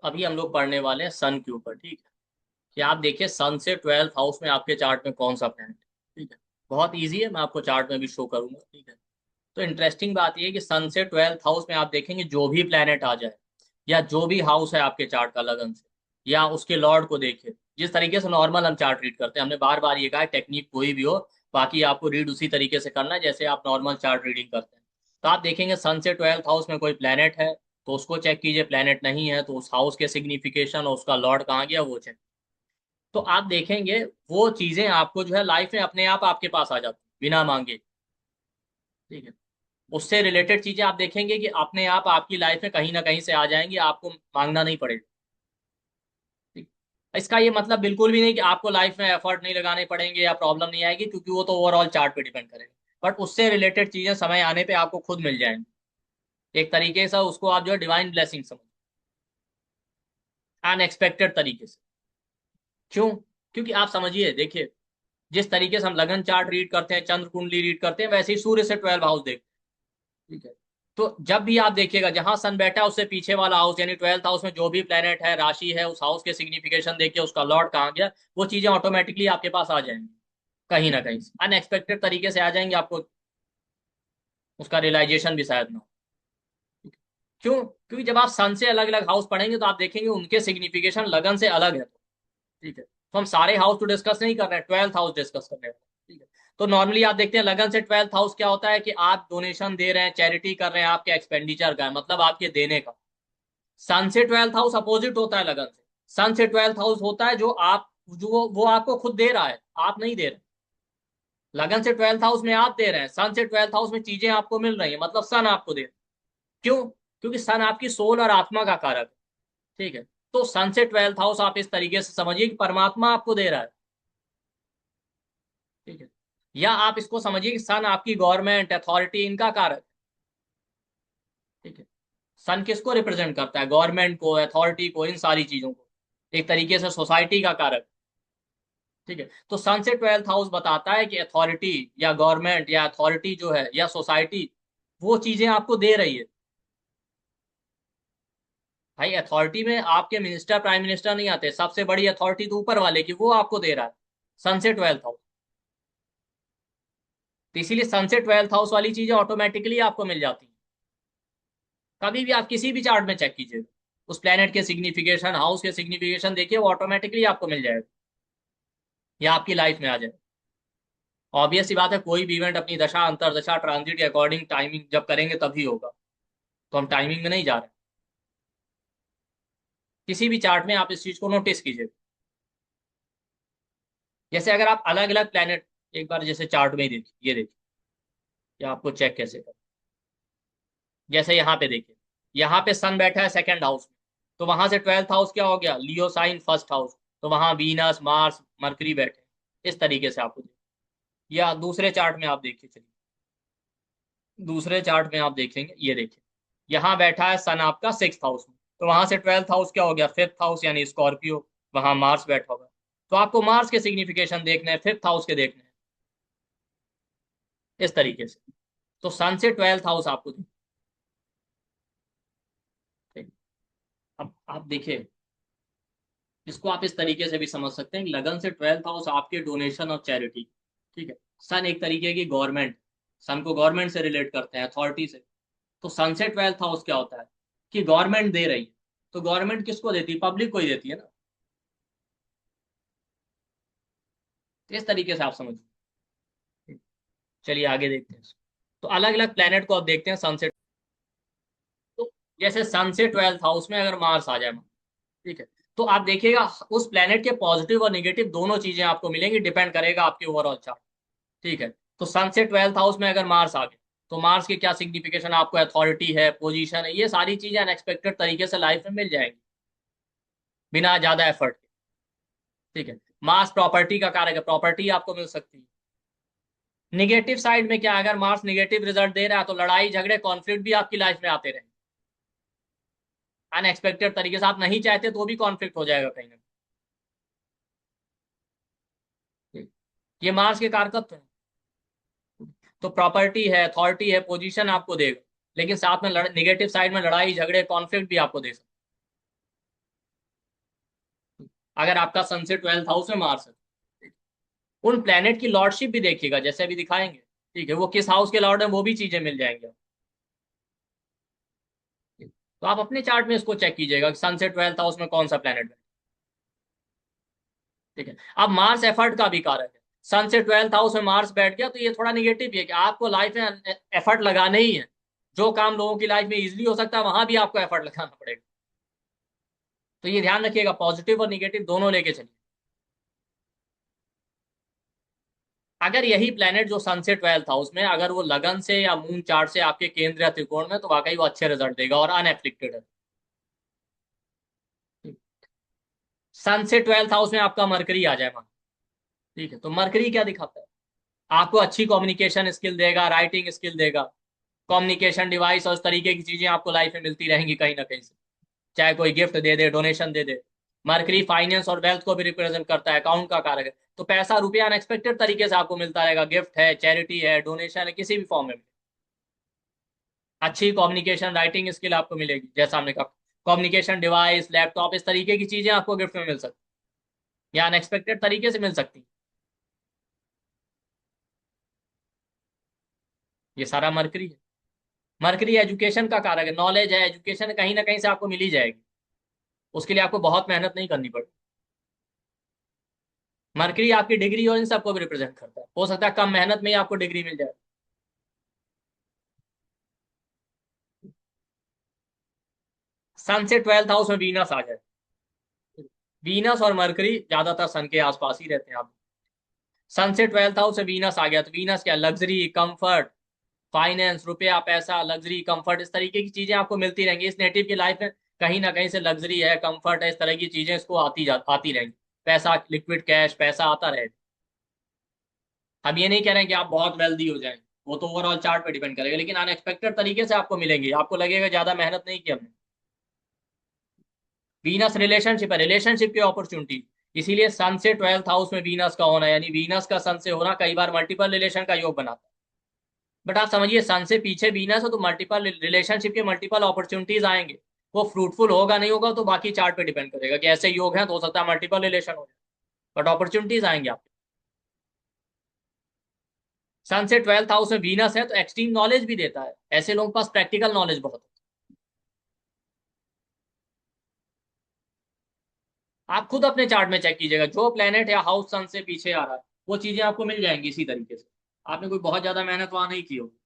अभी हम लोग पढ़ने वाले हैं सन के ऊपर, ठीक है। कि आप देखिए सन से 12th हाउस में आपके चार्ट में कौन सा प्लैनेट है, ठीक है। बहुत इजी है, मैं आपको चार्ट में भी शो करूंगा, ठीक है। तो इंटरेस्टिंग बात यह है कि सन से 12th हाउस में आप देखेंगे जो भी प्लैनेट आ जाए, या जो भी हाउस है आपके चार्ट का लगन से, या उसके लॉर्ड को देखिए। जिस तरीके से नॉर्मल हम चार्ट रीड करते हैं, हमने बार बार ये कहा है टेक्निक कोई भी हो, बाकी आपको रीड उसी तरीके से करना है जैसे आप नॉर्मल चार्ट रीडिंग करते हैं। तो आप देखेंगे सन से 12th हाउस में कोई प्लैनेट है तो उसको चेक कीजिए, प्लैनेट नहीं है तो उस हाउस के सिग्निफिकेशन और उसका लॉर्ड कहाँ गया वो चेक। तो आप देखेंगे वो चीजें आपको जो है लाइफ में अपने आप आपके पास आ जाती बिना मांगे, ठीक है। उससे रिलेटेड चीजें आप देखेंगे कि अपने आप आपकी लाइफ में कहीं ना कहीं से आ जाएंगी, आपको मांगना नहीं पड़ेगा, ठीक। इसका ये मतलब बिल्कुल भी नहीं कि आपको लाइफ में एफर्ट नहीं लगाने पड़ेंगे या प्रॉब्लम नहीं आएगी, क्योंकि वो तो ओवरऑल चार्ट पे डिपेंड करेगा। बट उससे रिलेटेड चीजें समय आने पे आपको खुद मिल जाएंगी। एक तरीके से उसको आप जो है डिवाइन ब्लेसिंग समझ, अनएक्सपेक्टेड तरीके से। क्यों? क्योंकि आप समझिए, देखिए, जिस तरीके से हम लगन चार्ट रीड करते हैं, चंद्र कुंडली रीड करते हैं, वैसे ही सूर्य से 12 हाउस देखते हैं, ठीक है। तो जब भी आप देखिएगा जहां सन बैठा है उससे पीछे वाला हाउस यानी 12th हाउस में जो भी प्लेनेट है, राशि है, उस हाउस के सिग्निफिकेशन देखिए, उसका लॉर्ड कहाँ गया, वो चीजें ऑटोमेटिकली आपके पास आ जाएंगी। कहीं ना कहीं अनएक्सपेक्टेड तरीके से आ जाएंगे, आपको उसका रियलाइजेशन भी शायद ना हो। क्यों? क्योंकि जब आप सन से अलग अलग हाउस पढ़ेंगे तो आप देखेंगे उनके सिग्निफिकेशन लगन से अलग है, ठीक है। तो हम सारे हाउस तो डिस्कस नहीं कर रहे हैं, 12th हाउस डिस्कस कर रहे हैं, ठीक है। तो नॉर्मली आप देखते हैं लगन से 12th हाउस क्या होता है कि आप डोनेशन दे रहे हैं, चैरिटी कर रहे हैं, आपके एक्सपेंडिचर का है, मतलब आपके देने का। सन से 12th हाउस अपोजिट होता है लगन से। सन से 12th हाउस होता है जो आप, जो वो आपको खुद दे रहा है, आप नहीं दे रहे। लगन से 12th हाउस में आप दे रहे हैं, सन से 12th हाउस में चीजें आपको मिल रही हैं, मतलब सन आपको दे रहा है। क्यों? क्योंकि सन आपकी सोल और आत्मा का कारक है, ठीक है। तो सन से 12th हाउस आप इस तरीके से समझिए कि परमात्मा आपको दे रहा है, ठीक है। या आप इसको समझिए कि सन आपकी गवर्नमेंट अथॉरिटी इनका कारक है, ठीक है। सन किसको रिप्रेजेंट करता है? गवर्नमेंट को, अथॉरिटी को, इन सारी चीजों को। एक तरीके से सोसाइटी का कारक, ठीक है। तो सन से 12th हाउस बताता है कि अथॉरिटी या गवर्नमेंट या अथॉरिटी जो है या सोसाइटी, वो चीजें आपको दे रही है। भाई अथॉरिटी में आपके मिनिस्टर प्राइम मिनिस्टर नहीं आते, सबसे बड़ी अथॉरिटी तो ऊपर वाले की, वो आपको दे रहा है। सन से 12th हाउस। तो इसीलिए सन से 12th हाउस वाली चीजें ऑटोमेटिकली आपको मिल जाती हैं। कभी भी आप किसी भी चार्ट में चेक कीजिए, उस प्लेनेट के सिग्निफिकेशन, हाउस के सिग्निफिकेशन देखिए, वो ऑटोमेटिकली आपको मिल जाएगा या आपकी लाइफ में आ जाए। ऑब्वियस सी बात है, कोई भी इवेंट अपनी दशा अंतरदशा ट्रांजिट के अकॉर्डिंग टाइमिंग जब करेंगे तभी होगा। तो हम टाइमिंग में नहीं जा रहे। किसी भी चार्ट में आप इस चीज को नोटिस कीजिए। जैसे अगर आप अलग अलग प्लेनेट एक बार जैसे चार्ट में ही देखिए, ये देखिए, ये आपको चेक कैसे कर। जैसे यहाँ पे देखिए, यहाँ पे सन बैठा है सेकंड हाउस में, तो वहां से 12th हाउस क्या हो गया, लियो साइन फर्स्ट हाउस। तो वहां वीनस, मार्स, मरकरी बैठे। इस तरीके से आपको देखिए। या दूसरे चार्ट में आप देखिए, चलिए दूसरे चार्ट में आप देखेंगे, ये देखिए, यहाँ बैठा है सन आपका 6th हाउस में, तो वहां से 12th हाउस क्या हो गया, 5th हाउस यानी स्कॉर्पियो। वहां मार्स बैठा होगा। तो आपको मार्स के सिग्निफिकेशन देखने हैं, 5th हाउस के देखने हैं, इस तरीके से। तो सन से 12th हाउस आपको ठीक। अब आप देखिए, इसको आप इस तरीके से भी समझ सकते हैं कि लगन से 12th हाउस आपके डोनेशन और चैरिटी, ठीक है। सन एक तरीके की गवर्नमेंट, सन को गवर्नमेंट से रिलेट करते हैं, अथॉरिटी से। तो सन से 12th हाउस क्या होता है कि गवर्नमेंट दे रही है। तो गवर्नमेंट किसको देती है? पब्लिक को ही देती है ना। तो इस तरीके से आप समझिए। चलिए आगे देखते हैं। तो अलग अलग प्लेनेट को आप देखते हैं सन से। तो जैसे सन से 12th हाउस में अगर मार्स आ जाए, ठीक है, तो आप देखिएगा उस प्लेनेट के पॉजिटिव और निगेटिव दोनों चीजें आपको मिलेंगी, डिपेंड करेगा आपके ओवरऑल चार्ट, ठीक है। तो सन से 12th हाउस में अगर मार्स आ गए, तो मार्स की क्या सिग्निफिकेशन, आपको अथॉरिटी है, पोजीशन है, ये सारी चीजें अनएक्सपेक्टेड तरीके से लाइफ में मिल जाएंगी बिना ज्यादा एफर्ट के, ठीक है। मार्स प्रॉपर्टी का कारक है, प्रॉपर्टी आपको मिल सकती है। निगेटिव साइड में क्या है, अगर मार्स निगेटिव रिजल्ट दे रहा है तो लड़ाई झगड़े कॉन्फ्लिक्ट भी आपकी लाइफ में आते रहे, अनएक्सपेक्टेड तरीके से। आप नहीं चाहते तो भी कॉन्फ्लिक्ट हो जाएगा कहीं ना कहीं। ये मार्स के कारकत्व हैं। तो प्रॉपर्टी है, अथॉरिटी है, पोजीशन आपको देगा, लेकिन साथ में निगेटिव साइड में लड़ाई झगड़े कॉन्फ्लिक्ट भी आपको दे सकता अगर आपका सन से 12th हाउस में मार्स है, उन प्लेनेट की लॉर्डशिप भी देखिएगा, जैसे अभी दिखाएंगे। ठीक है, वो किस हाउस के लॉर्ड है वो भी चीजें मिल जाएंगी आपको। तो आप अपने चार्ट में इसको चेक कीजिएगा कि सन से 12th हाउस में कौन सा प्लेनेट है। ठीक है, अब मार्स एफर्ट का भी कारक है। सन से 12th हाउस में मार्स बैठ गया तो ये थोड़ा निगेटिव है कि आपको लाइफ में एफर्ट लगाने ही है। जो काम लोगों की लाइफ में इजिली हो सकता है वहां भी आपको एफर्ट लगाना पड़ेगा। तो ये ध्यान रखिएगा, पॉजिटिव और निगेटिव दोनों लेके चलिए। अगर यही प्लेनेट जो सन से 12th हाउस में, अगर वो लगन से या मून चार्ट से आपके केंद्र या त्रिकोण में, तो वाकई वो अच्छे रिजल्ट देगा और अनएफ्लिक्टेड है। सन से 12th हाउस में आपका मरकरी आ जाए मान। ठीक है, तो मरकरी क्या दिखाता है? आपको अच्छी कम्युनिकेशन स्किल देगा, राइटिंग स्किल देगा, कम्युनिकेशन डिवाइस और उस तरीके की चीजें आपको लाइफ में मिलती रहेंगी कहीं ना कहीं से। चाहे कोई गिफ्ट दे दे, डोनेशन दे दे। मरकरी फाइनेंस और वेल्थ को भी रिप्रेजेंट करता है, अकाउंट का कारक है। तो पैसा रुपया अनएक्सपेक्टेड तरीके से आपको मिलता रहेगा, गिफ्ट है, चैरिटी है, डोनेशन है, किसी भी फॉर्म में। अच्छी कम्युनिकेशन राइटिंग स्किल आपको मिलेगी, जैसा हमने कहा। कम्युनिकेशन डिवाइस, लैपटॉप, इस तरीके की चीजें आपको गिफ्ट में मिल सकती या अनएक्सपेक्टेड तरीके से मिल सकती। ये सारा मरकरी है। मरकरी एजुकेशन का कारक है, नॉलेज है, एजुकेशन कहीं ना कहीं से आपको मिल ही जाएगी। उसके लिए आपको बहुत मेहनत नहीं करनी पड़ेगी। मरकरी आपकी डिग्री और इन सबको भी रिप्रेजेंट करता है, हो सकता है कम मेहनत में ही आपको डिग्री मिल जाए। सन से 12th हाउस में वीनस आ जाए। वीनस और मरकरी ज्यादातर सन के आसपास ही रहते हैं आप। सन से 12th हाउस से वीनस आ गया तो वीनस क्या, लग्जरी, कंफर्ट, फाइनेंस, रुपया, पैसा, लग्जरी, कंफर्ट, इस तरीके की चीजें आपको मिलती रहेंगी। इस नेटिव की लाइफ में कहीं ना कहीं से लग्जरी है, कंफर्ट है, इस तरह की चीजें इसको आती रहेंगी। पैसा, लिक्विड कैश, पैसा आता रहेगा। हम ये नहीं कह रहे हैं कि आप बहुत वेल्दी हो जाएंगे, वो तो ओवरऑल चार्ट पे डिपेंड करेगा, लेकिन अनएक्सपेक्टेड तरीके से आपको मिलेंगे, आपको लगेगा ज्यादा मेहनत नहीं की हमने। वीनस रिलेशनशिप है, रिलेशनशिप की अपॉर्चुनिटी। इसीलिए सन से 12th हाउस में वीनस का होना, यानी वीनस का सन से होना कई बार मल्टीपल रिलेशन का योग बनाता है। बट आप समझिए, सन से पीछे वीनस है तो मल्टीपल रिलेशनशिप के मल्टीपल अपॉर्चुनिटीज आएंगे। वो फ्रूटफुल होगा नहीं होगा तो बाकी चार्ट पे डिपेंड करेगा कि ऐसे योग हैं तो हो सकता है मल्टीपल रिलेशन हो जाए, बट अपॉर्चुनिटीज आएंगे आपके। सन से 12th हाउस में वीनस है तो एक्सट्रीम नॉलेज भी देता है, ऐसे लोगों के पास प्रैक्टिकल नॉलेज बहुत है। आप खुद अपने चार्ट में चेक कीजिएगा, जो प्लेनेट या हाउस सन से पीछे आ रहा है वो चीजें आपको मिल जाएंगी इसी तरीके से। आपने कोई बहुत ज्यादा मेहनत वहां नहीं की होगी।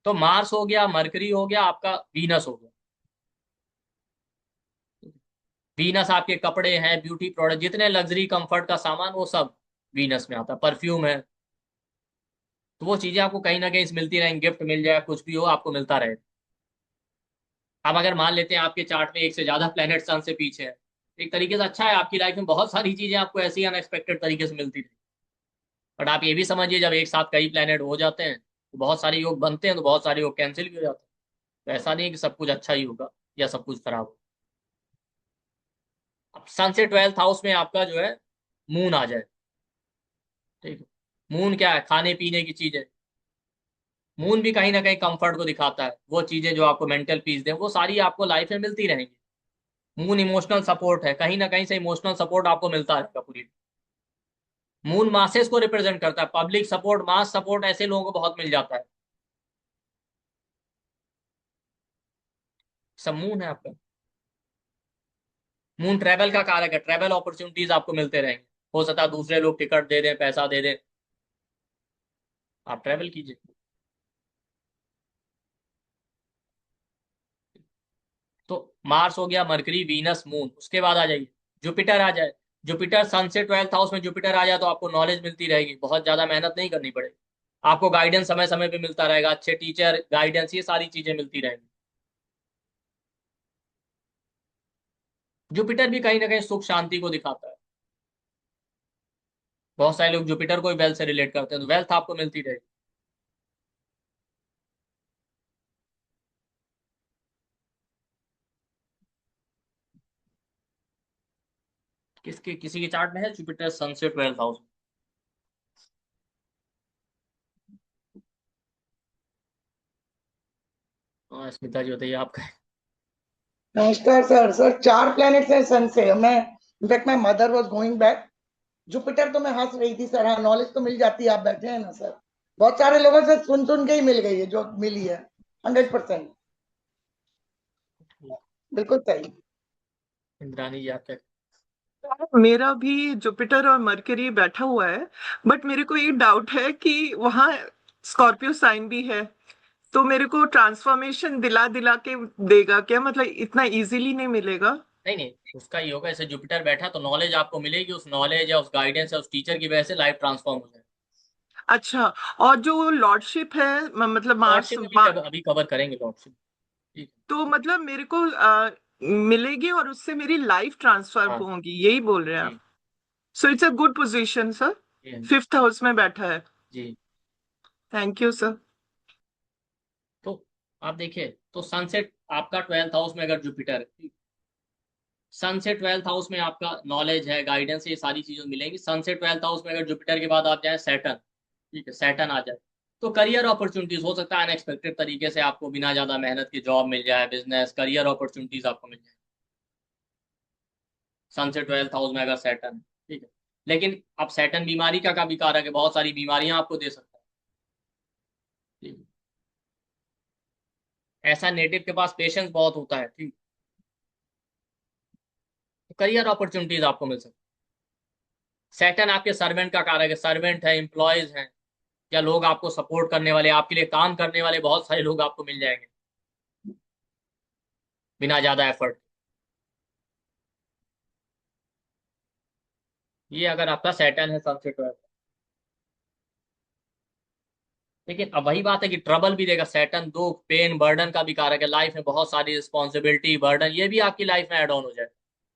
तो मार्स हो गया, मरकरी हो गया, आपका वीनस हो गया। वीनस आपके कपड़े हैं, ब्यूटी प्रोडक्ट, जितने लग्जरी कंफर्ट का सामान, वो सब वीनस में आता है, परफ्यूम है। तो वो चीजें आपको कहीं ना कहीं से मिलती रहेंगी, गिफ्ट मिल जाए, कुछ भी हो आपको मिलता रहे। अब अगर मान लेते हैं आपके चार्ट में एक से ज्यादा प्लेनेट सन से पीछे है, एक तरीके से अच्छा है, आपकी लाइफ में बहुत सारी चीजें आपको ऐसी अनएक्सपेक्टेड तरीके से मिलती रही। बट आप ये भी समझिए, जब एक साथ कई प्लेनेट हो जाते हैं तो बहुत सारे योग बनते हैं, तो बहुत सारे योग कैंसिल भी हो जाते हैं। तो ऐसा नहीं है कि सब कुछ अच्छा ही होगा या सब कुछ खराब होगा। अब सन से 12th हाउस में आपका जो है मून आ जाए। ठीक है, मून क्या है, खाने पीने की चीजें। मून भी कहीं ना कहीं कंफर्ट को दिखाता है, वो चीजें जो आपको मेंटल पीस दें वो सारी आपको लाइफ में मिलती रहेंगी। मून इमोशनल सपोर्ट है, कहीं ना कहीं से इमोशनल सपोर्ट आपको मिलता रहेगा पूरी। मून मासेस को रिप्रेजेंट करता है, पब्लिक सपोर्ट, मास सपोर्ट, ऐसे लोगों को बहुत मिल जाता है। सब मून है आपका। मून ट्रैवल का कारक है, ट्रैवल अपॉर्चुनिटीज आपको मिलते रहेंगे। हो सकता है दूसरे लोग टिकट दे दें, पैसा दे दें, आप ट्रैवल कीजिए। तो मार्स हो गया, मरकरी, वीनस, मून, उसके बाद आ जाइए जुपिटर आ जाए। जुपिटर सन से 12th हाउस में जुपिटर आ जाए तो आपको नॉलेज मिलती रहेगी, बहुत ज्यादा मेहनत नहीं करनी पड़ेगी। आपको गाइडेंस समय समय पे मिलता रहेगा, अच्छे टीचर, गाइडेंस, ये सारी चीजें मिलती रहेंगी। जुपिटर भी कहीं ना कहीं सुख शांति को दिखाता है। बहुत सारे लोग जुपिटर को भी वेल्थ से रिलेट करते हैं, तो वेल्थ आपको मिलती रहेगी। किसके, किसी के चार्ट में है जुपिटर सन से 12th हाउस? हाँ, स्मिता जी बताइए आपका। नमस्कार सर। सर 4 प्लैनेट्स हैं सन से। मैं in fact my mother was going back. Jupiter तो मैं हंस रही थी सर। हाँ, नॉलेज तो मिल जाती है, आप बैठे हैं ना सर। बहुत सारे लोगों से सुन सुन के ही मिल गई है जो मिली है। 100%। बिल्कुल सही। इंद्रानी जी आप क्या। मेरा भी जुपिटर और मरकरी बैठा हुआ है। बट मेरे को ये डाउट है कि वहाँ स्कॉर्पियो साइन भी है, तो मेरे को ट्रांसफॉर्मेशन दिला दिला के देगा क्या? मतलब इतना इजीली नहीं मिलेगा। नहीं नहीं, उसका ही होगा, ऐसे जुपिटर बैठा तो नॉलेज आपको मिलेगी, उस नॉलेज या उस गाइडेंस या उस टीचर की वजह से लाइफ ट्रांसफॉर्म हो जाए। अच्छा। और जो लॉर्डशिप है, मतलब मार्स लॉर्डशिप अभी कवर करेंगे लॉर्डशिप। ठीक है। तो मतलब मेरे को मिलेगी और उससे मेरी लाइफ ट्रांसफर हाँ होगी, यही बोल रहे हैं आप? जी। So it's a good position sir. जी फिफ्थ हाउस में बैठा है। जी। Thank you sir. तो आप देखिए, तो सनसेट आपका 12th हाउस में अगर जुपिटर है, सन से 12th हाउस में आपका नॉलेज है, गाइडेंस, ये सारी चीजें मिलेंगी। सन से 12th हाउस में अगर जुपिटर के बाद आप जाए सैटर्न, ठीक है, सैटर्न आ जाए, तो करियर अपॉर्चुनिटीज हो सकता है अनएक्सपेक्टेड तरीके से आपको बिना ज्यादा मेहनत की जॉब मिल जाए, बिजनेस करियर अपॉर्चुनिटीज आपको मिल जाए। सन से 12th हाउस में अगर सैटर्न है, ठीक है। लेकिन अब सैटर्न बीमारी का भी कारक है, बहुत सारी बीमारियां आपको दे सकता है। ठीक है। ऐसा नेटिव के पास पेशेंस बहुत होता है, ठीक। करियर अपॉर्चुनिटीज आपको मिल सकती है। सैटर्न आपके सर्वेंट का कारक है, सर्वेंट है, एम्प्लॉयज हैं, या लोग आपको सपोर्ट करने वाले, आपके लिए काम करने वाले बहुत सारे लोग आपको मिल जाएंगे बिना ज्यादा एफर्ट। ये अगर आपका सैटर्न है सबसे 12। लेकिन अब वही बात है कि ट्रबल भी देगा सैटर्न, दुख पेन बर्डन का भी कारक है, लाइफ में बहुत सारी रिस्पॉन्सिबिलिटी बर्डन, ये भी आपकी लाइफ में एड ऑन हो जाए।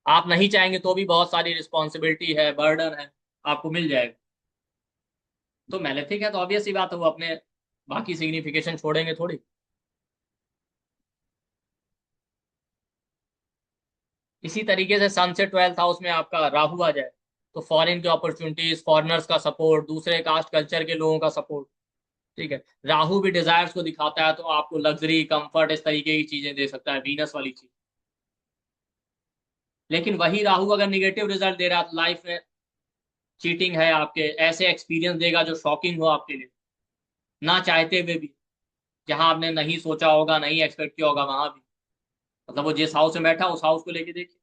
आप नहीं चाहेंगे तो भी बहुत सारी रिस्पॉन्सिबिलिटी है, बर्डन है, आपको मिल जाएगा। तो मैलेफिक है तो ऑब्वियस सी बात है वो अपने बाकी सिग्निफिकेशन छोड़ेंगे थोड़ी। इसी तरीके से सन से 12th हाउस में आपका राहु आ जाए, तो फॉरेन की अपॉर्चुनिटीज, फॉरेनर्स का सपोर्ट, दूसरे कास्ट कल्चर के लोगों का सपोर्ट। ठीक है। राहु भी डिजायर्स को दिखाता है, तो आपको लग्जरी कंफर्ट इस तरीके की चीजें दे सकता है, वीनस वाली चीज। लेकिन वही राहु अगर निगेटिव रिजल्ट दे रहा है तो लाइफ में चीटिंग है, आपके ऐसे एक्सपीरियंस देगा जो शॉकिंग हो आपके लिए, ना चाहते हुए भी, जहां आपने नहीं सोचा होगा, नहीं एक्सपेक्ट किया होगा वहां भी। मतलब वो जिस हाउस में बैठा उस हाउस को लेके देखिए।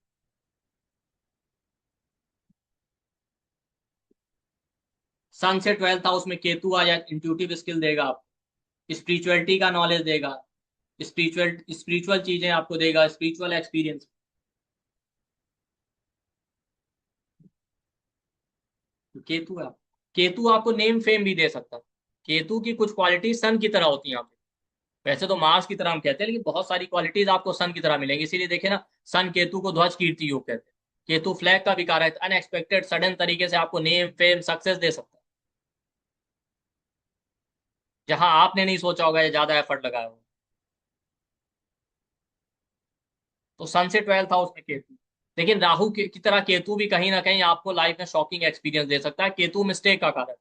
सन से 12th हाउस में केतु आ जाए, इंट्यूटिव स्किल देगा आपको, स्पिरिचुअलिटी का नॉलेज देगा, स्पिरिचुअल स्पिरिचुअल चीजें आपको देगा, स्पिरिचुअल एक्सपीरियंस। केतु है, केतु आपको नेम फेम भी दे सकता है। केतु की कुछ क्वालिटी सन की तरह होती हैं आपको। वैसे तो मार्स की तरह हम कहते हैं, लेकिन बहुत सारी क्वालिटीज आपको सन की तरह मिलेंगी, इसीलिए देखे ना, सन केतु को ध्वज कीर्ति योग कहते हैं। केतु फ्लैग का भी कारक है, अनएक्सपेक्टेड सडन तरीके से आपको नेम फेम सक्सेस दे सकता है, जहां आपने नहीं सोचा होगा या ज्यादा एफर्ट लगाया होगा। तो सन से 12th हाउस में केतु। लेकिन राहु की तरह केतु भी कहीं ना कहीं आपको लाइफ में शॉकिंग एक्सपीरियंस दे सकता है। केतु मिस्टेक का कारक।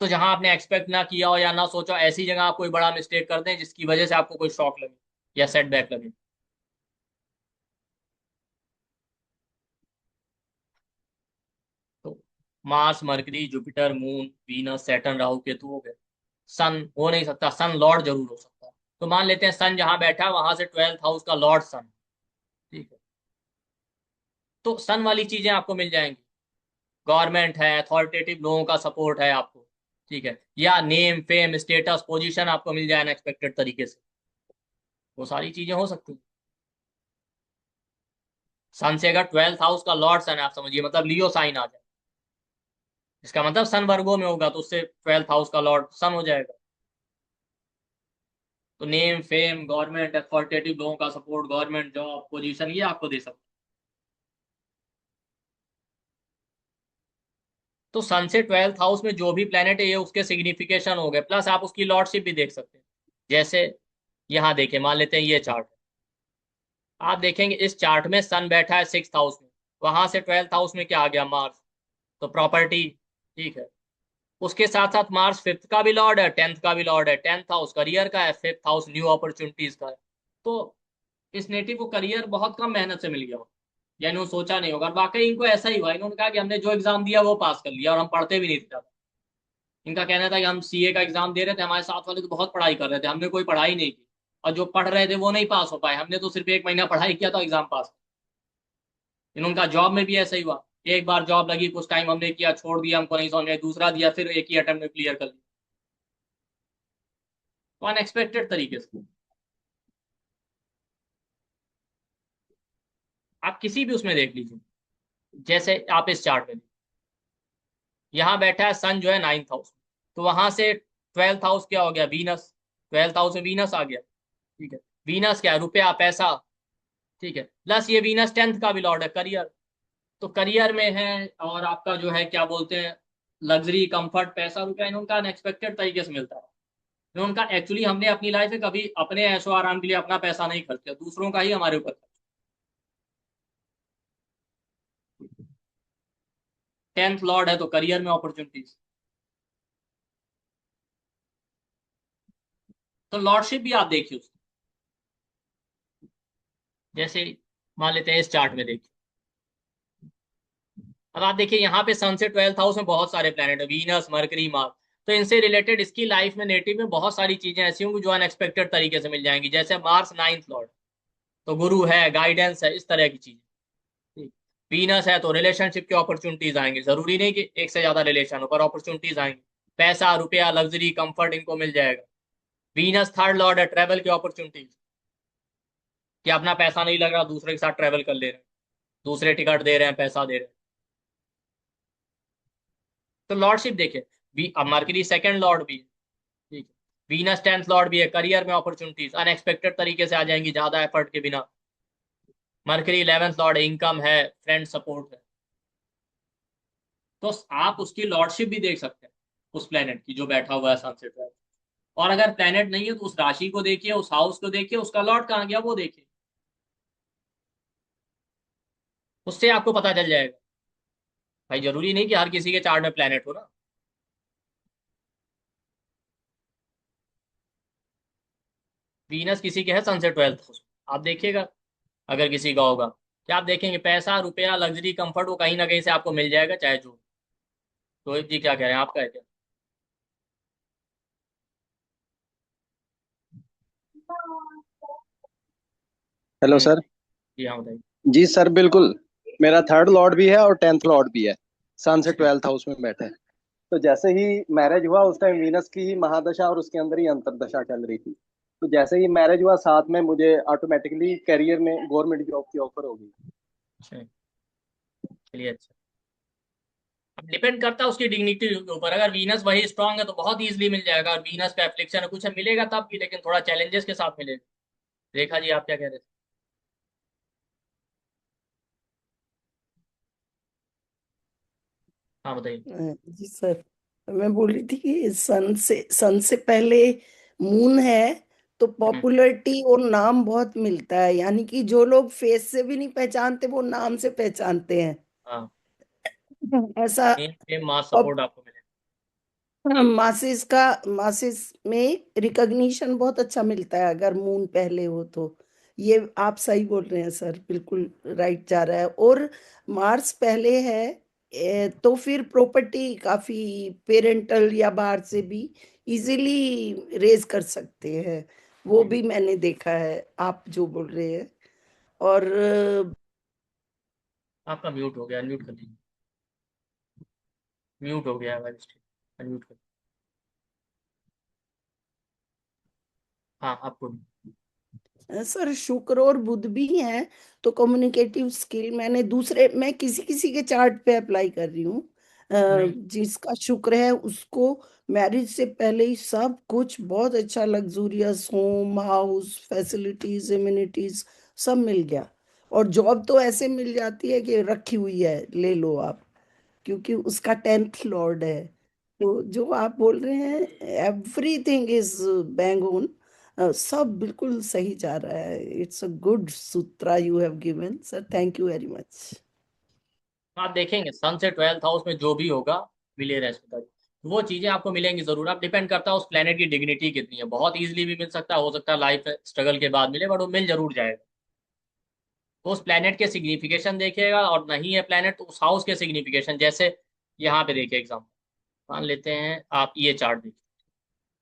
तो जहां आपने एक्सपेक्ट ना किया हो या ना सोचा हो, ऐसी जगह आप कोई बड़ा मिस्टेक कर दें जिसकी वजह से आपको कोई शॉक लगे या सेटबैक लगे। तो Mars mercury Jupiter moon Venus Saturn Rahu Ketu हो गए। सन हो नहीं सकता, सन लॉर्ड जरूर हो सकता है। तो मान लेते हैं सन जहां बैठा है वहां से 12th हाउस का लॉर्ड सन। ठीक है। तो सन वाली चीजें आपको मिल जाएंगी, गवर्नमेंट है, अथॉरिटेटिव लोगों का सपोर्ट है आपको, ठीक है, या नेम फेम स्टेटस पोजीशन आपको मिल जाए अनएक्सपेक्टेड तरीके से, वो सारी चीजें हो सकती हैं। सन से अगर 12th हाउस का लॉर्ड सन है, आप समझिए, मतलब लियो साइन आ जाए, इसका मतलब सन वर्गो में होगा, तो उससे 12th हाउस का लॉर्ड सन हो जाएगा। तो नेम फेम गवर्नमेंट अथॉरिटेटिव लोगों का सपोर्ट, गवर्नमेंट जॉब पोजीशन, ये आपको दे सकते हैं। तो सन से 12th हाउस में जो भी प्लेनेट है ये उसके सिग्निफिकेशन हो गए, प्लस आप उसकी लॉर्डशिप भी देख सकते हैं। जैसे यहाँ देखें, मान लेते हैं ये चार्ट, आप देखेंगे इस चार्ट में सन बैठा है 6th हाउस में, वहां से 12th हाउस में क्या आ गया, मार्स, तो प्रॉपर्टी। ठीक है। उसके साथ साथ मार्स 5th का भी लॉर्ड है, 10th का भी लॉर्ड है, 10th हाउस करियर का है, 5th हाउस न्यू अपॉर्चुनिटीज का है। तो इस नेटिव को करियर बहुत कम मेहनत से मिल गया हो, या इन्होंने सोचा नहीं होगा, और वाकई इनको ऐसा ही हुआ। इन्होंने कहा कि हमने जो एग्जाम दिया वो पास कर लिया और हम पढ़ते भी नहीं थे ज्यादा। इनका कहना था कि हम सीए का एग्जाम दे रहे थे, हमारे साथ वाले तो बहुत पढ़ाई कर रहे थे, हमने कोई पढ़ाई नहीं की, और जो पढ़ रहे थे वो नहीं पास हो पाए, हमने तो सिर्फ 1 महीना पढ़ाई किया तो एग्जाम पास। इनका जॉब में भी ऐसा ही हुआ, एक बार जॉब लगी, कुछ टाइम हमने किया, छोड़ दिया, हमको नहीं समझ में, दूसरा दिया, फिर एक ही अटेम्प्ट में क्लियर कर लिया, तो अनएक्सपेक्टेड तरीके से। आप किसी भी उसमें देख लीजिए, जैसे आप इस चार्ट में, यहाँ बैठा है सन जो है 9th हाउस, तो वहां से 12th हाउस क्या हो गया, वीनस। 12th हाउस में वीनस आ गया, ठीक है। वीनस क्या है, रुपया, पैसा, ठीक है। प्लस ये वीनस 10th का भी लॉर्ड है, करियर, तो करियर में है, और आपका जो है क्या बोलते हैं, लग्जरी, कंफर्ट, पैसा, रुपया इनका अनएक्सपेक्टेड तरीके से मिलता है। उनका एक्चुअली हमने अपनी लाइफ में कभी अपने ऐशो आराम के लिए अपना पैसा नहीं खर्च किया, दूसरों का ही हमारे ऊपर। 10th लॉर्ड है तो करियर में अपॉर्चुनिटीज, तो लॉर्डशिप भी आप देखिए उसकी। जैसे मान लेते हैं इस चार्ट में देखिए, अब आप देखिए यहाँ पे सन से 12th हाउस में बहुत सारे प्लैनेट है, वीनस, मरकरी, मार्स, तो इनसे रिलेटेड इसकी लाइफ में नेटिव में बहुत सारी चीजें ऐसी होंगी जो अनएक्सपेक्टेड तरीके से मिल जाएंगी। जैसे मार्स 9th लॉर्ड, तो गुरु है, गाइडेंस है, इस तरह की चीजें, ठीक। वीनस है तो रिलेशनशिप की अपॉर्चुनिटीज आएंगी, जरूरी नहीं कि एक से ज्यादा रिलेशन हो, पर अपॉर्चुनिटीज आएंगी, पैसा, रुपया, लग्जरी, कंफर्ट इनको मिल जाएगा। वीनस 3rd लॉर्ड है, ट्रेवल की अपॉर्चुनिटीज, कि अपना पैसा नहीं लग रहा, दूसरे के साथ ट्रेवल कर ले रहे हैं, दूसरे टिकट दे रहे हैं, पैसा दे रहे हैं, तो लॉर्डशिप देखिए। अब मरकरी 2nd लॉर्ड भी है, ठीक है। वीनस 10th लॉर्ड भी है, करियर में अपॉर्चुनिटीज अनएक्सपेक्टेड तरीके से आ जाएंगी, ज्यादा एफर्ट के बिना। मरकरी 11th लॉर्ड, इनकम है, फ्रेंड सपोर्ट है, तो आप उसकी लॉर्डशिप भी देख सकते हैं उस प्लेनेट की जो बैठा हुआ है सनसेट में। और अगर प्लेनेट नहीं है तो उस राशि को देखिए, उस हाउस को देखिए, उसका लॉर्ड कहाँ गया वो देखिए, उससे आपको पता चल जाएगा। भाई जरूरी नहीं कि हर किसी के चार्ट में प्लेनेट हो ना। वीनस किसी के है सनसेट 12th हाउस, आप देखिएगा, अगर किसी का होगा, क्या आप देखेंगे, पैसा, रुपया, लग्जरी, कंफर्ट वो कहीं ना कहीं से आपको मिल जाएगा, चाहे जो। रोहित जी क्या कह रहे हैं, आपका है क्या? हेलो हम्म। सर। जी हाँ बताइए। जी सर, बिल्कुल। मेरा 3rd लॉर्ड भी है और 10th लॉर्ड भी है। सन से अच्छा। 12th हाउस में बैठा है। तो जैसे ही मैरिज हुआ उस टाइम वीनस की ही महादशा और उसके अंदर ही अंतरदशा चल रही थी। तो जैसे ही मैरिज हुआ साथ में मुझे ऑटोमेटिकली करियर में गवर्नमेंट जॉब की ऑफर हो गई। अच्छा, चलिए अच्छा। अब डिपेंड करता है उसकी डिग्निटी के ऊपर, अगर वीनस वही स्ट्रांग है तो बहुत इजीली मिल जाएगा, और वीनस पे एफ्लिक्शन है कुछ है मिलेगा तब भी, लेकिन थोड़ा चैलेंजेस के साथ मिलेगा। रेखा जी आप क्या कह रहे थे? हाँ बताइए। जी सर, मैं बोल रही थी कि सन से पहले मून है तो हम्म, पॉपुलैरिटी और नाम बहुत मिलता है, यानी कि जो लोग फेस से भी नहीं पहचानते वो नाम से पहचानते हैं। हाँ, ऐसा मेन फेम मास सपोर्ट आपको मिलेगा। मासिस में रिकॉग्निशन बहुत अच्छा मिलता है अगर मून पहले हो तो। ये आप सही बोल रहे हैं सर, बिल्कुल राइट जा रहा है। और मार्स पहले है तो फिर प्रॉपर्टी काफी पेरेंटल या बाहर से भी इजीली रेज कर सकते हैं, वो हम्म, भी मैंने देखा है आप जो बोल रहे हैं। और आपका म्यूट हो गया, अनम्यूट कर दीजिए। म्यूट हो गया है भाई, अनम्यूट कर। हाँ आपको भी। सर शुक्र और बुध भी हैं, तो कम्युनिकेटिव स्किल मैंने दूसरे, मैं किसी किसी के चार्ट पे अप्लाई कर रही हूँ। नहीं। जिसका शुक्र है उसको मैरिज से पहले ही सब कुछ बहुत अच्छा, luxurious home, house, facilities, immunities सब मिल गया। और जॉब तो ऐसे मिल जाती है कि रखी हुई है, ले लो आप, क्योंकि उसका 10th लॉर्ड है। तो जो आप बोल रहे हैं एवरीथिंग इज बैंग ऑन, सब बिल्कुल सही जा रहा है। It's a good Sutra you have given sir, thank you very much. आप देखेंगे सन से 12th हाउस में जो भी होगा मिले रह सकता है, वो चीजें आपको मिलेंगी जरूर। आप डिपेंड करता है उस प्लेनेट की डिग्निटी कितनी है। बहुत इजीली भी मिल सकता है, हो सकता है लाइफ स्ट्रगल के बाद मिले, बट वो मिल जरूर जाएगा। तो उस प्लेनेट के सिग्निफिकेशन देखिएगा, और नहीं है प्लेनेट तो उस हाउस के सिग्निफिकेशन। जैसे यहाँ पे देखिए एग्जाम्पल मान लेते हैं, आप ये चार्ट देखिए।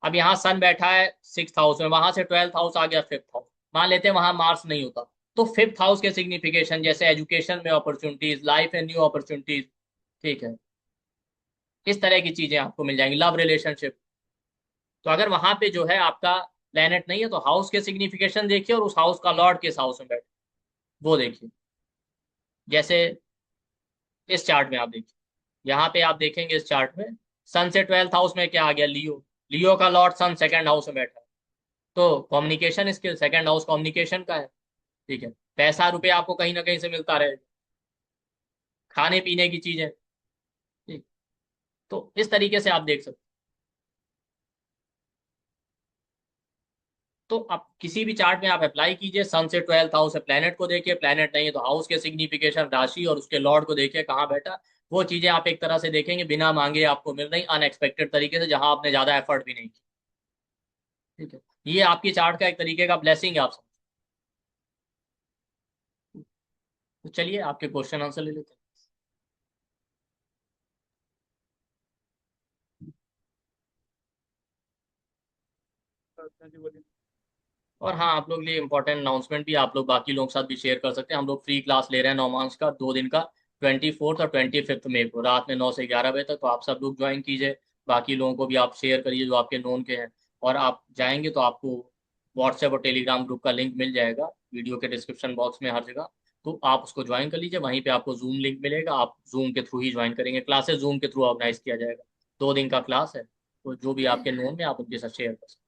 अब यहाँ सन बैठा है 6th हाउस में, वहां से 12th हाउस आ गया 5th हाउस। मान लेते हैं वहां मार्स नहीं होता, तो 5th हाउस के सिग्निफिकेशन जैसे एजुकेशन में opportunities, life and new opportunities, ठीक है, इस तरह की चीजें आपको मिल जाएंगी, लव रिलेशनशिप। तो अगर वहां पे जो है आपका प्लेनेट नहीं है, तो हाउस के सिग्निफिकेशन देखिए और उस हाउस का लॉर्ड किस हाउस में बैठे वो देखिए। जैसे इस चार्ट में आप देखिए, यहाँ पे आप देखेंगे इस चार्ट में सन से 12th हाउस में क्या आ गया, लियो। लियो का लॉर्ड सन 2nd हाउस में बैठा है, तो communication skill, 2nd house communication का है, ठीक है। पैसा रुपये आपको कहीं ना कहीं से मिलता रहेगा, खाने पीने की चीजें, ठीक। तो इस तरीके से आप देख सकते। तो आप किसी भी चार्ट में आप अप्लाई कीजिए, सन से 12th हाउस है, प्लेनेट को देखिए, प्लेनेट नहीं है तो हाउस के सिग्निफिकेशन, राशि और उसके लॉर्ड को देखिए कहाँ बैठा। वो चीजें आप एक तरह से देखेंगे बिना मांगे आपको मिल रही, अनएक्सपेक्टेड तरीके से, जहां आपने ज्यादा एफर्ट भी नहीं की, ठीक है। ये आपकी चार्ट का एक तरीके का ब्लेसिंग है, आप समझ। तो चलिए आपके क्वेश्चन आंसर ले लेते हैं। और हाँ, आप लोग के लिए इंपॉर्टेंट अनाउंसमेंट भी आप लोग बाकी लोगों के साथ भी शेयर कर सकते हैं। हम लोग फ्री क्लास ले रहे हैं नौमांस का 2 दिन का, 24th और 25th मई को रात में 9 से 11 बजे तक। तो आप सब लोग ज्वाइन कीजिए, बाकी लोगों को भी आप शेयर करिए जो आपके नोन के हैं। और आप जाएंगे तो आपको व्हाट्सएप और टेलीग्राम ग्रुप का लिंक मिल जाएगा वीडियो के डिस्क्रिप्शन बॉक्स में हर जगह। तो आप उसको ज्वाइन कर लीजिए, वहीं पे आपको जूम लिंक मिलेगा, आप जूम के थ्रू ही ज्वाइन करेंगे। क्लासेस जूम के थ्रू ऑर्गेनाइज किया जाएगा, 2 दिन का क्लास है। तो जो भी आपके नोन में आप उनके साथ शेयर कर सकते हैं।